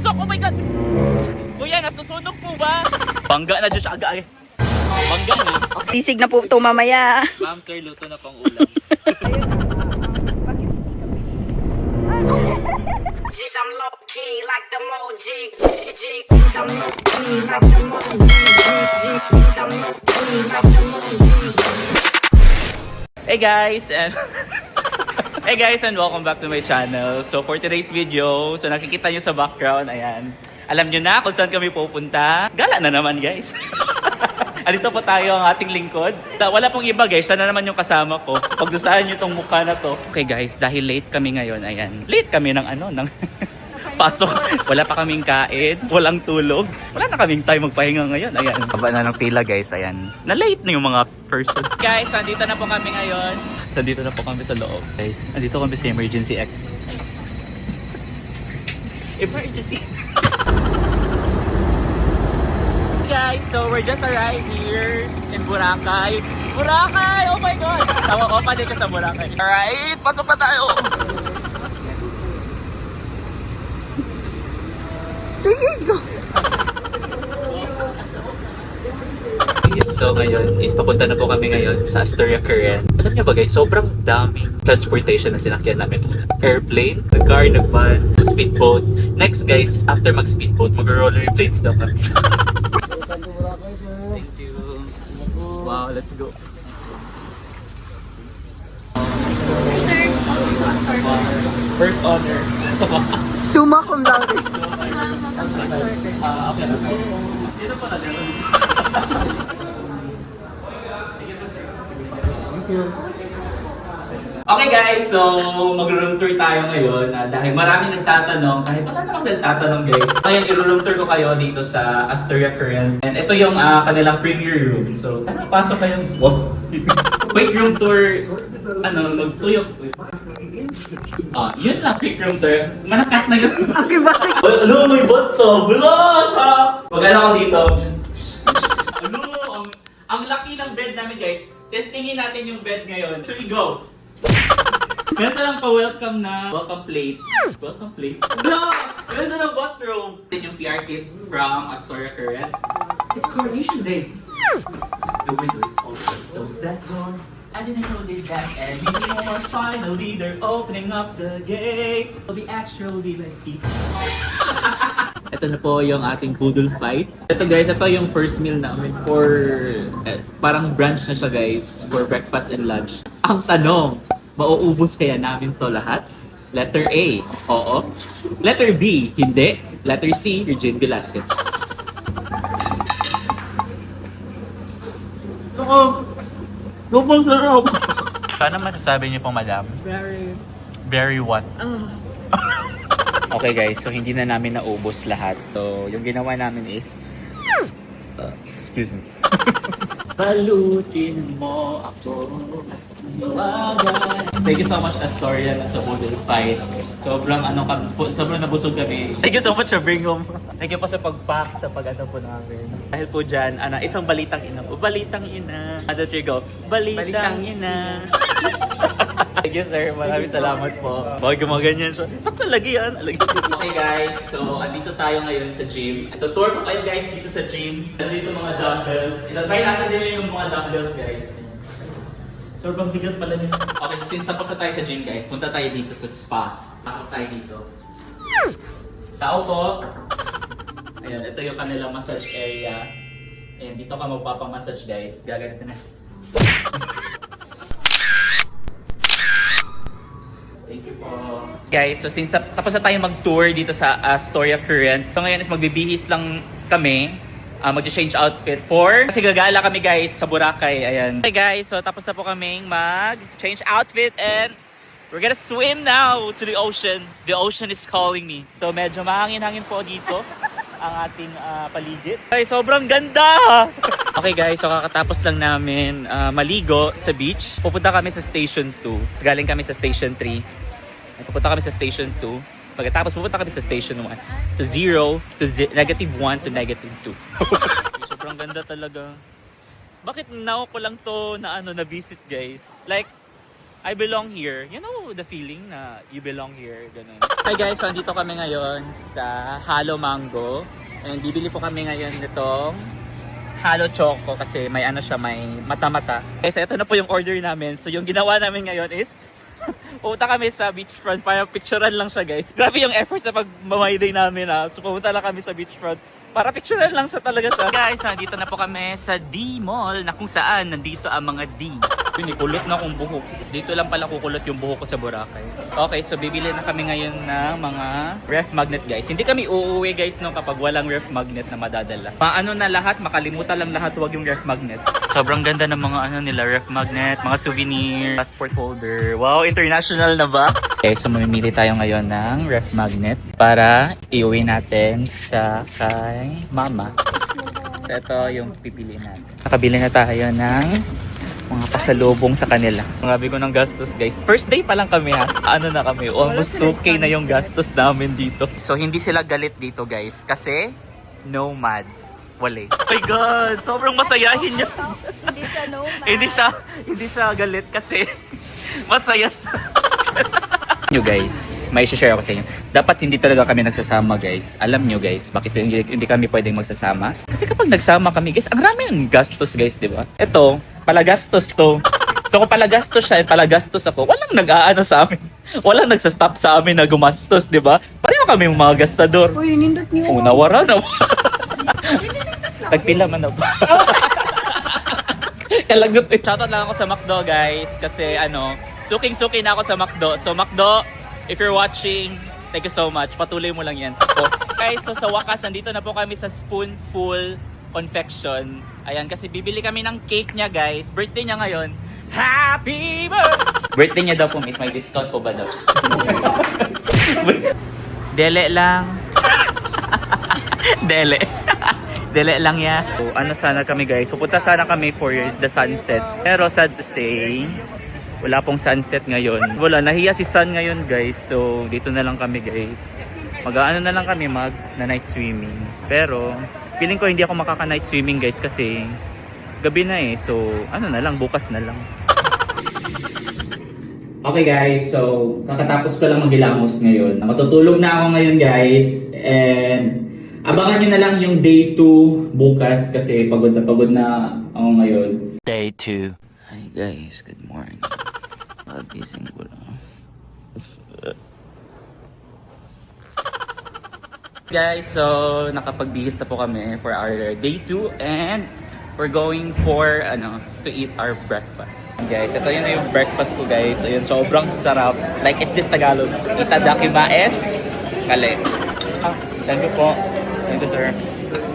Nasusunog! Oh my God! Kuya, nasusunog po ba? Bangga na dyan siya aga eh. Bangga na. Sisig na po ito mamaya. Ma'am, sir, luto na pang ulam. I'm low key like the emoji. I'm low key like the emoji. I'm low key like the emoji. Hey guys, and hey guys, and welcome back to my channel. So for today's video, so nakikita nyo sa background, ayan. Alam nyo na kung saan kami pupunta. Gala na naman guys. Alito po tayo ang ating lingkod. Wala pong iba guys, siya na naman yung kasama ko. Pagdusaan nyo tong mukha na to. Okay guys, dahil late kami ngayon, ayan. Late kami ng ng pasok. Wala pa kaming kain, walang tulog. Wala na kaming time magpahinga ngayon, ayan. Haba na ng pila guys, ayan. Na-late na yung mga person. Guys, nandito na po kami ngayon. Nandito na po kami sa loob. Guys, nandito kami sa emergency exit. Emergency. Guys, so we're just arrived here in Boracay. Boracay! Oh my God! Tawa ko pa din ka sa Boracay. Alright, pasok na tayo! Sige, go. So ngayon is papunta na po kami ngayon sa Astoria Current. Alam niyo ba guys, sobrang daming transportation na sinakyan namin. Airplane, nag-car, nag-van, speedboat. Next guys, after mag-speedboat, mag-rollerblades daw kami. Thank you. Wow, let's go. Sir, First honor. Summa cum laude. Okay. Dito pa na Okay guys, so mag-room tour tayo ngayon dahil marami nagtatanong, kahit wala namang nagtatanong guys. Ngayon, i-room tour ko kayo dito sa Astoria Current. And ito yung kanilang premier room. So, tara, pasok kayo. Wow. Quick room tour, magtuyok. Yun lang, quick room tour. Manakat na yun. Okay, bakit? Ano, may bot to. Bula, shucks! Mag-ano ko dito. Ano, ang laki ng bed namin guys. Testingin natin yung bed ngayon. Here we go. Meron lang pa-welcome na welcome plate. Welcome plate? No! Meron lang bathroom. Ito yung PR kit from Astoria Current. It's Coronation Day. The window is open, so's that door. I didn't know they that and we are finally they're opening up the gates. It'll be actually like people. Ito na po yung ating poodle fight. Ito guys, ito yung first meal namin for parang brunch na siya guys for breakfast and lunch. Ang tanong, mauubos kaya namin to lahat? Letter A, oo. Letter B, hindi. Letter C, Eugene Velasquez. Paano masasabi niyo po, madam? Very what? Okay guys, so hindi na namin naubos lahat. So, yung ginawa namin is excuse me. Balutin mo ako. Thank you so much Astoria sa Poodle Fight. Sobrang sobrang nabusog kami. Thank you so much sa bring home. Thank you po sa pag-pack, sa pag-ano po namin. Dahil po dyan, isang balitang ina po. Balitang ina. There you go. Balitang ina. Thank you sir, maraming salamat po. Bakit gumaganyan siya? Sakto lagi yan. Okay guys, so andito tayo ngayon sa gym. Tutour ko kayo guys dito sa gym. Andito mga dumbbells. Itatry natin din yung mga dumbbells guys. Sobrang bigat pala nito. Okay, so since tapos na tayo sa gym guys, punta tayo dito sa spa. Pasok tayo dito. Tao po. Ayan, ito yung kanilang massage area. Ayan, dito ka magpapamassage guys. Gaganito na. Thank you po. Guys, so since tapos na tayo mag-tour dito sa Astoria Current, so ngayon is magbibihis lang kami. Mag-change outfit kasi gagala kami guys sa Boracay. Ayan. Okay guys, so tapos na po kaming mag-change outfit and we're gonna swim now to the ocean. The ocean is calling me. So medyo mahangin-hangin po dito ang ating paligid. Okay, sobrang ganda! Okay guys, so kakatapos lang namin maligo sa beach. Pupunta kami sa Station 2. So, galing kami sa Station 3. Pupunta kami sa Station 2. Pagkatapos pupunta kami sa Station 1 to 0 to -1 to -2. Sobrang ganda talaga. Bakit now ko lang to na na visit guys? Like I belong here. You know the feeling na you belong here, ganun. Hi guys, so andito kami ngayon sa Halo Mango. And bibili po kami ngayon nitong Halo Choco kasi may ano siya, may mata-mata. Guys, ito na po yung order namin. So yung ginawa namin ngayon is pumunta kami sa beachfront para picturean lang siya, guys. Grabe yung effort sa pag-May Day namin, ha. So pumunta lang kami sa beachfront para picturean lang siya talaga siya. Guys, nandito na po kami sa D Mall na kung saan nandito ang mga D. Pinikulot na akong buhok. Dito lang pala kukulot yung buhok ko sa Boracay. Okay, so bibili na kami ngayon ng mga ref magnet, guys. Hindi kami uuwi, guys, no, kapag walang ref magnet na madadala. Paano na lahat, makalimutan lang lahat, wag yung ref magnet. Sobrang ganda ng mga ano nila, ref magnet, mga souvenir, passport holder. Wow, international na ba? Okay, so mamimili tayo ngayon ng ref magnet para iuwi natin sa kay mama. So ito yung pipiliin natin. Nakabili na tayo ng mga pasalubong sa kanila. Grabe ko ng gastos, guys. First day pa lang kami, ha. Ano na kami? Almost 2K na yung gastos namin dito. So hindi sila galit dito, guys. Kasi nomad. Wale. Oh my God! Sobrang masayahin niya. Hindi siya nomad. Hindi siya galit kasi masaya siya. Nyo guys, may share ako sa inyo. Dapat hindi talaga kami nagsasama, guys. Alam nyo, guys, bakit hindi kami pwedeng magsasama? Kasi kapag nagsama kami, guys, ang rami ng gastos, guys, di ba? Ito, palagastos to. So kung palagastos siya at palagastos ako, walang nag-aano sa amin. Walang nagsastop sa amin na gumastos, di ba? Pareho kami mga gastador. Uy, nindot niyo. Unawara na. Tagpila man na ba? Kalagot eh. Shoutout lang ako sa McDo, guys. Kasi ano, suking-suki na ako sa McDo. So McDo, if you're watching, thank you so much. Patuloy mo lang yan. So, guys, so sa wakas, nandito na po kami sa Spoonful Confection. Ayan, kasi bibili kami ng cake niya, guys. Birthday niya ngayon. Happy birthday! Birthday niya daw po, miss. May discount po ba daw? Dele lang. Dele. Dele lang ya. So, ano sana kami, guys? Pupunta sana kami for the sunset. Pero sad to say, wala pong sunset ngayon. Wala, nahiya si Sun ngayon, guys. So, dito na lang kami, guys. Mag-ano na lang kami na night swimming. Pero, feeling ko hindi ako makaka-night swimming, guys, kasi gabi na eh. So, ano na lang, bukas na lang. Okay, guys. So, kakatapos ko lang maghilamos ngayon. Matutulog na ako ngayon, guys. And abangan nyo na lang yung day 2 bukas kasi pagod na ako ngayon. Day 2. Hi guys, good morning. Pagising ko lang. Guys, so nakapagbihis na po kami for our day 2 and we're going for to eat our breakfast. Guys, ito yun na yung breakfast ko, guys. Ayun, sobrang sarap. Like, is this Tagalog? Itadakimaes kale. Thank you po. Thank you, sir.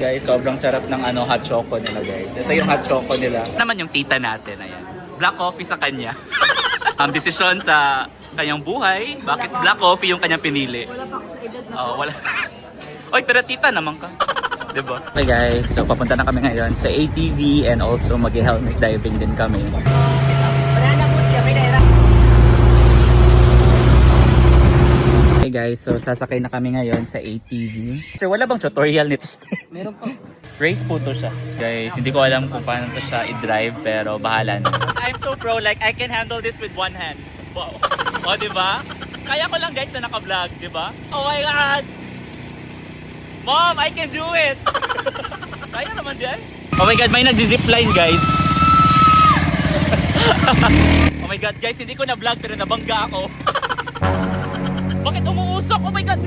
Guys, sobrang sarap ng hot choco nila, guys. Ito yung hot choco nila. Naman yung tita natin, ayan. Black coffee sa kanya. Ang desisyon sa kanyang buhay, bakit black coffee yung kanyang pinili? Wala pa ako sa edad na to. Wala. Oy, pero tita naman ka. Diba? Okay guys, so papunta na kami ngayon sa ATV and also mag-helmet diving din kami. Wala na po siya, may daira. Hey guys, so sasakay na kami ngayon sa ATV. Sir, wala bang tutorial nito? Meron pa. Race po to siya. Guys, hindi ko alam kung paano to siya i-drive pero bahala na. I'm so pro, like I can handle this with one hand. Wow. O, diba? Kaya ko lang guys na naka-vlog, diba? Oh my God! Mom, I can do it! Kaya naman din. Oh my God, may nag-zipline guys. Oh my God, guys, hindi ko na-vlog pero nabangga ako. Bakit umuusok? Oh my God!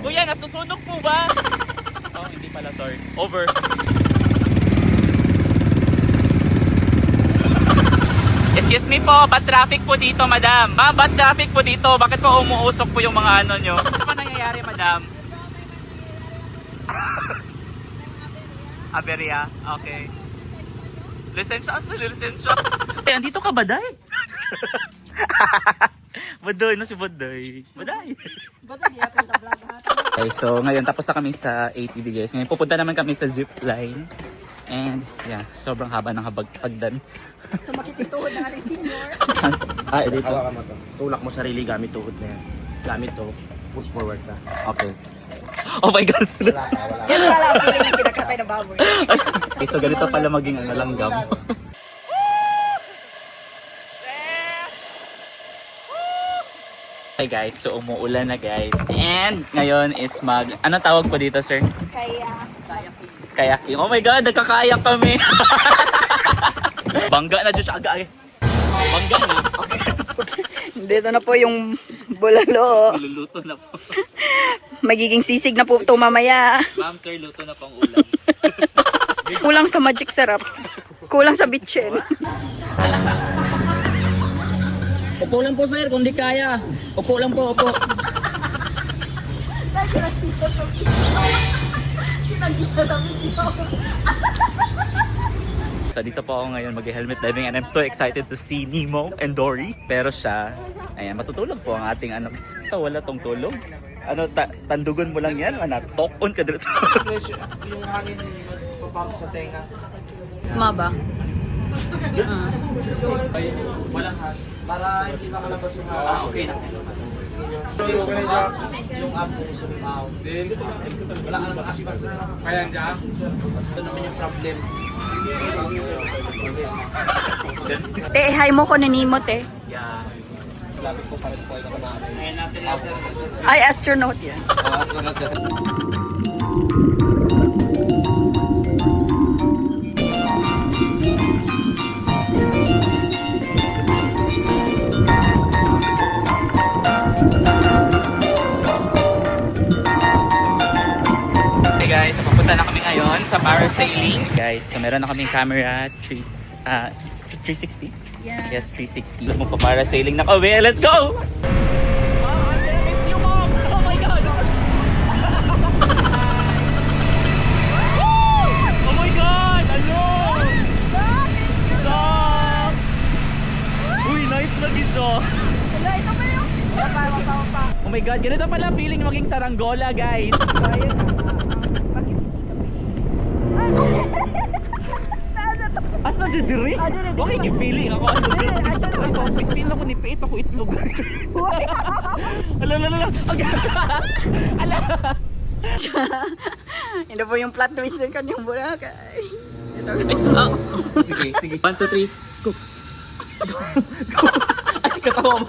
Kuya, nasusunog po ba? Oh, hindi pala, sorry. Over. Excuse me po, bad traffic po dito, madam. Ma'am, bad traffic po dito. Bakit po umuusok po yung mga nyo? Ano pa nangyayari, madam? Aberya? Okay. Lisensya? Lisensya? Eh, andito ka, Baday? Baday na si Baday. Baday. Okay, so ngayon tapos na kami sa ATV, guys. Ngayon pupunta naman kami sa zipline. And yeah, sobrang haba ng habagpagdan. So makikituhod na natin senior. Dito. Hawakan mo to. Tulak mo sarili gamit tuhod na yan. Gamit to, push forward ka. Okay. Oh my God! Yan pala ang feeling yung kinakatay na baboy. Okay, so ganito pala maging langgam. Hey guys, so umuulan na guys. And ngayon is anong tawag po dito, sir? Kayaking. Oh my God, nagkakayak kami. Bangga na Diyos aga eh. Bangga na. Okay. Dito na po yung bulalo. Niluluto na po. Magiging sisig na po ito mamaya. Ma'am, sir, luto na pang ulam. Kulang sa magic sarap. Kulang sa bitchin. Upo lang po sir, kung di kaya. Upo lang po, upo. So dito po ako ngayon mag-helmet diving and I'm so excited to see Nemo and Dory. Pero siya, ayan, matutulog po ang ating anak. Wala tong tulog. Ano, tandugon mo lang yan, anak. Talk on ka dito. Yung hangin papang sa tenga. Maba. Walang hangin. Para hindi makalabas yung hangin. Okay na. Yung abo sumaw. Wala ka naman aspas na. Kaya dyan. Ito naman yung problem. Te, hi mo ko ni Nemo, te. Yeah. Lapit ko pa rin po ito na. Ngayon natin lang sir. Ay, astronaut yan. Hey guys, so papunta na kami ngayon sa parasailing. Guys, so meron na kaming camera 360. Yeah. Yes, 360. Magpa-parasailing na kami. Let's go! Oh my God! Hello! Stop! Uy, nice lagi siya. Oh my God, ganito pala feeling maging saranggola, guys. As na didiri? Okay, gipiling ako. Ano dito? Feel ako ni Pete, ako itlog. Ala. Ala. Ito po yung plot twist ng kanyang Boracay. Ito. Sige. 1, 2, 3, go. Go. Ay, si katawa mo.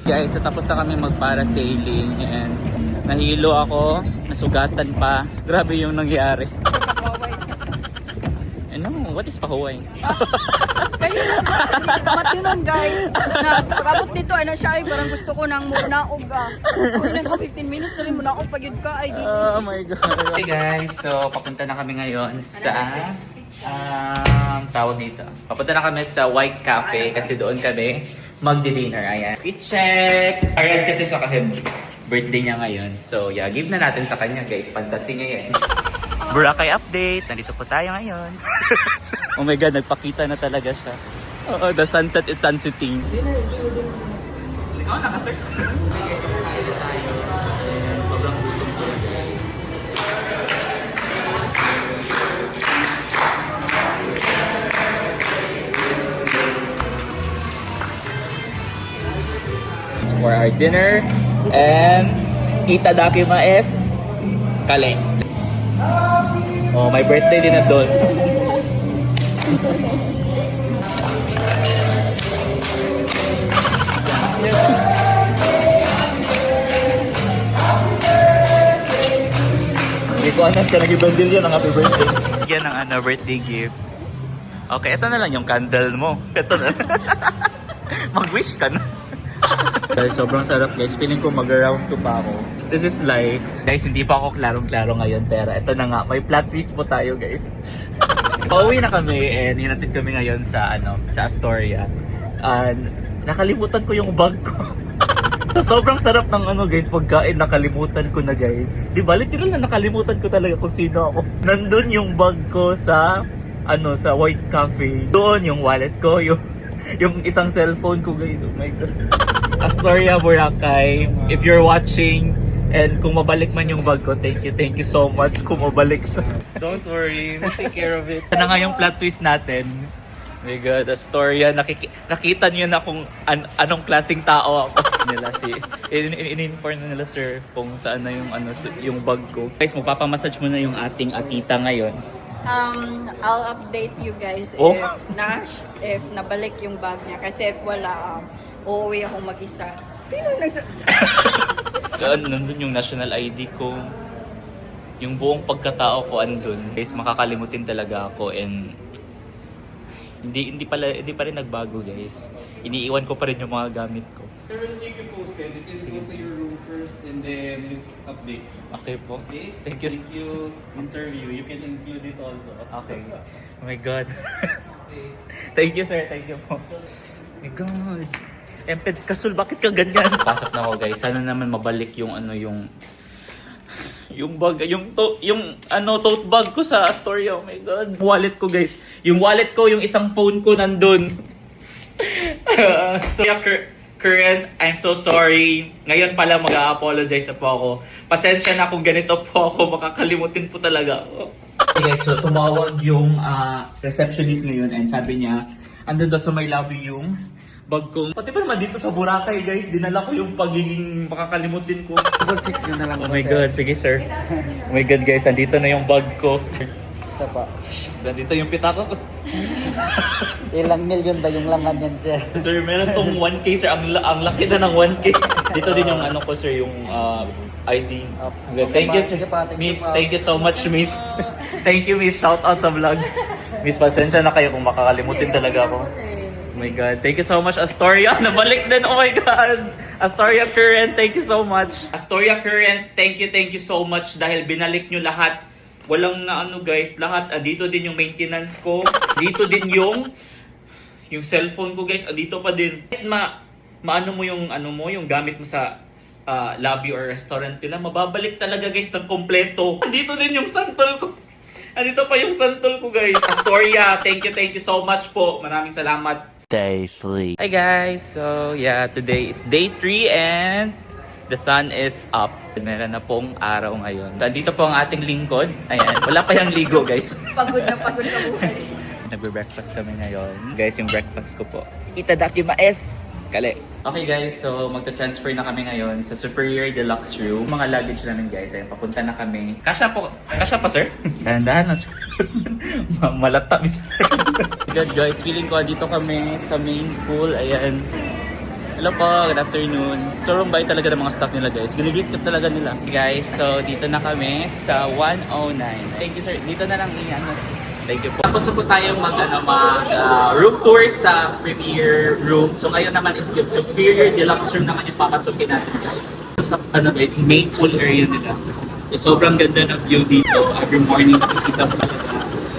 Guys, so tapos na kami mag-parasailing and nahilo ako, nasugatan pa. Grabe yung nangyari. Ano? What is pahuway? Mati nun, guys. Pagkabot dito, ano siya ay parang gusto ko nang munaog Kung ilan ko 15 minutes, sabi munaog pag yun ka ay di. Oh my God. Hey guys, so papunta na kami ngayon sa tawag dito. Papunta na kami sa White Cafe kasi doon kami magdi-dinner. Ayan. I-check. Ayan kasi siya kasi birthday niya ngayon. So yeah, give na natin sa kanya guys. Fantasy niya yan. Boracay update. Nandito po tayo ngayon. Oh my God, nagpakita na talaga siya. Oo, the sunset is sunsetting. Ikaw, nakasir. Sobrang gutom ko guys. For our dinner and itadakima es kale. Oh, my birthday din na doon. Hindi ko alam ka nag-ibandil yun ng happy birthday. Yan ang birthday gift. Okay, ito na lang yung candle mo. Ito na. Mag-wish ka na. Guys, sobrang sarap guys. Feeling ko mag-round 2 pa ako. This is life. Guys, hindi pa ako klarong-klaro ngayon. Pero ito na nga. May plot twist po tayo guys. Pauwi na kami and hinatid kami ngayon sa sa Astoria. And nakalimutan ko yung bag ko. Sobrang sarap ng guys, pagkain nakalimutan ko na guys. Di ba? Literal na nakalimutan ko talaga kung sino ako. Nandun yung bag ko sa sa White Cafe. Doon yung wallet ko, yung isang cellphone ko guys. Oh my God. Astoria, Boracay. If you're watching and kung mabalik man yung bag ko, thank you so much kung mabalik siya. Don't worry, we'll take care of it. Ito na nga yung plot twist natin. Oh my God, Astoria, nakita niyo na kung anong klaseng tao ako. Nila in-inform na nila sir kung saan na yung bag ko. Guys, magpapamassage muna yung ating atita ngayon. I'll update you guys Oh. if nabalik yung bag niya. Kasi if wala, uuwi ako mag-isa. Sino Nandun yung national ID ko. Yung buong pagkatao ko andun. Guys, makakalimutin talaga ako and hindi pa rin nagbago, guys. Iniiwan ko pa rin yung mga gamit ko. Sir, we'll keep you posted. You can go to your room first and then update. Okay po. Okay? Thank you. Interview, you can include it also. Okay. Oh my God. Thank you, sir. Thank you po. Oh my God. Empeds Kasul, bakit ka ganyan? Pasok na ako, guys. Sana naman mabalik yung bag, yung tote bag ko sa Astoria. Oh my God. Wallet ko, guys. Yung wallet ko, yung isang phone ko nandun. Astoria current, I'm so sorry. Ngayon pala mag-a-apologize na po ako. Pasensya na kung ganito po ako. Makakalimutin po talaga ako. Okay guys, so tumawag yung receptionist ngayon and sabi niya, andun daw sa may lobby yung bag ko. Pati pa naman dito sa Boracay guys, dinala ko yung pagiging makakalimutin ko. Double check nyo na lang. Oh my God, sige sir. Oh my God guys, andito na yung bag ko. Ito pa. Nandito yung pitaka ko. Ilang million ba yung laman yan, sir? Sir, meron tong 1K sir. Ang laki na ng 1K. Dito din yung ano ko sir, yung ID. Okay. Thank you sir. Sige pa, thank you Miss, pa. thank you so much Miss. Thank you Miss. Shout out sa vlog. Miss, pasensya na kayo kung makakalimutin talaga ako. Oh my God. Thank you so much Astoria. Nabalik din. Oh my God. Astoria Current, thank you so much. Astoria Current, thank you so much dahil binalik nyo lahat. Walang na ano guys, lahat. Dito din yung maintenance ko. Dito din yung cellphone ko guys. Dito pa din. Maano mo yung yung gamit mo sa lobby or restaurant nila. Mababalik talaga guys ng kompleto. Dito din yung santol ko. Dito pa yung santol ko guys. Astoria, thank you so much po. Maraming salamat. Day 3. Hi guys! So yeah, today is day 3 and the sun is up. Meron na pong araw ngayon. Dito po ang ating lingkod. Ayan, wala pa yung ligo guys. Pagod na pagod ka buhay. Nagbe-breakfast kami ngayon. Guys, yung breakfast ko po. Itadakimaes! Kale. Okay guys, so magta-transfer na kami ngayon sa Superior Deluxe Room. Mga luggage namin guys, ayan, papunta na kami. Kasya pa sir? Dahan-dahan na sir. Malata sir. Good guys, feeling ko dito kami sa main pool. Ayan. Hello po, good afternoon. So rumbay talaga ng mga staff nila guys. Ginigreet ko talaga nila. Guys, so dito na kami sa 109. Thank you sir. Dito na lang Thank you po. Tapos na po tayo mag room tour sa Premier Room. So ngayon naman is yung Superior Deluxe Room naman yung papasukin natin guys. Sa guys, main pool area nila. So sobrang ganda ng view dito. Every morning nakikita mo talaga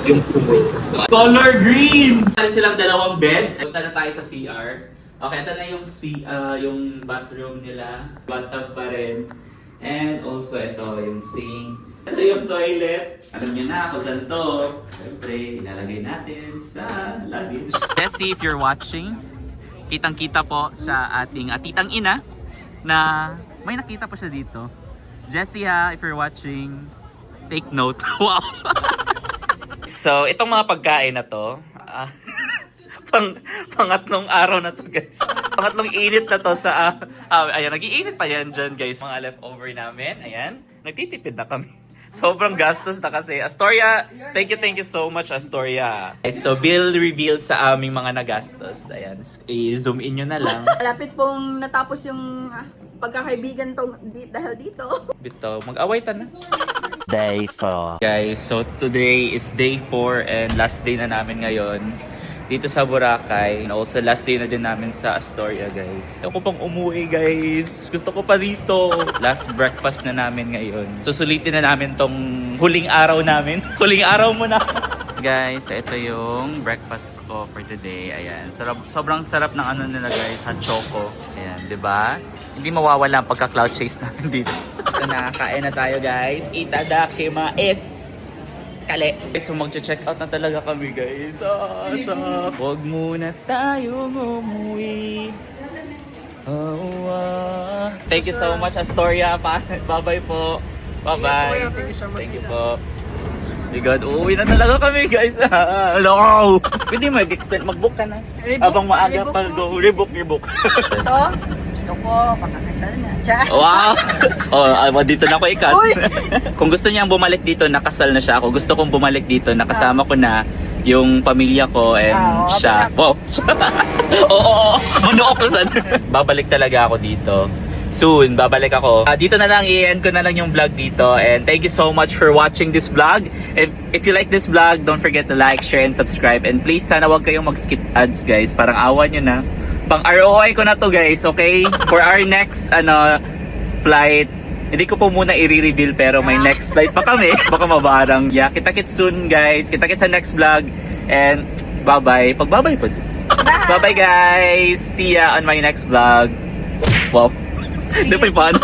yung pool. So, color green! Meron silang dalawang bed. Punta na tayo sa CR. Okay, ito na yung bathroom nila. Bathtub pa rin. And also ito yung sink. Ito yung toilet. Alam niyo na kung saan to. Siyempre, ilalagay natin sa luggage. Jessie, if you're watching, kitang-kita po sa ating titang ina na may nakita pa siya dito. Jessie ha, if you're watching, take note. Wow! So, itong mga pagkain na to, pangatlong araw na to guys. Pangatlong init na to sa, ayan, nag-iinit pa yan dyan guys. Mga leftover namin, ayan, nagtitipid na kami. Sobrang gastos na kasi. Astoria, thank you so much Astoria. So, bill reveal sa aming mga nagastos. Ayan, i-zoom in nyo na lang. Malapit pong natapos yung pagkakaibigan dahil dito. Bito, mag-away ta na. Day 4. Guys, so today is day 4 and last day na namin ngayon dito sa Boracay. And also last day na din namin sa Astoria guys. Ako pang umuwi guys. Gusto ko pa dito. Last breakfast na namin ngayon. Susulitin na namin tong huling araw namin. Huling araw mo na. Guys, ito yung breakfast ko for today. Ayan. Sobrang sarap ng ano nila guys. Hot choco. Ayan, 'di ba? Hindi mawawala ang pagka-cloud chase namin dito. So, nakakain na tayo guys. Itadakimaes! Kale. So mag-check out na talaga kami guys. Huwag muna tayong umuwi. Thank you so much Astoria. Bye-bye po. Bye-bye. Thank you so much. Thank you po. My God, uuwi na talaga kami guys. Hello! Pwede mag-extend, mag-book ka na. Habang maaga pa go. Rebook. Ito, gusto ko, pakakasal na. Tiyan. Wow! Dito na ako ikat. Uy! Kung gusto niyang bumalik dito, nakasal na siya ako. Gusto kong bumalik dito, nakasama ko na yung pamilya ko and Oo, siya. Wow! Oo, manuok na sana. Babalik talaga ako dito. Soon, babalik ako. Dito na lang, i-end ko na lang yung vlog dito. And thank you so much for watching this vlog. If you like this vlog, don't forget to like, share, and subscribe. And please, sana wag kayong mag-skip ads, guys. Parang awa nyo na. Pang ROI ko na to, guys, okay? For our next, flight, hindi ko po muna i-reveal pero may next flight pa kami. Baka mabarang. Yeah, kita-kits soon, guys. Kita-kits sa next vlog. And bye-bye. Pag-bye-bye po. Bye-bye, guys. See ya on my next vlog. Wow. Hindi pa yung paano.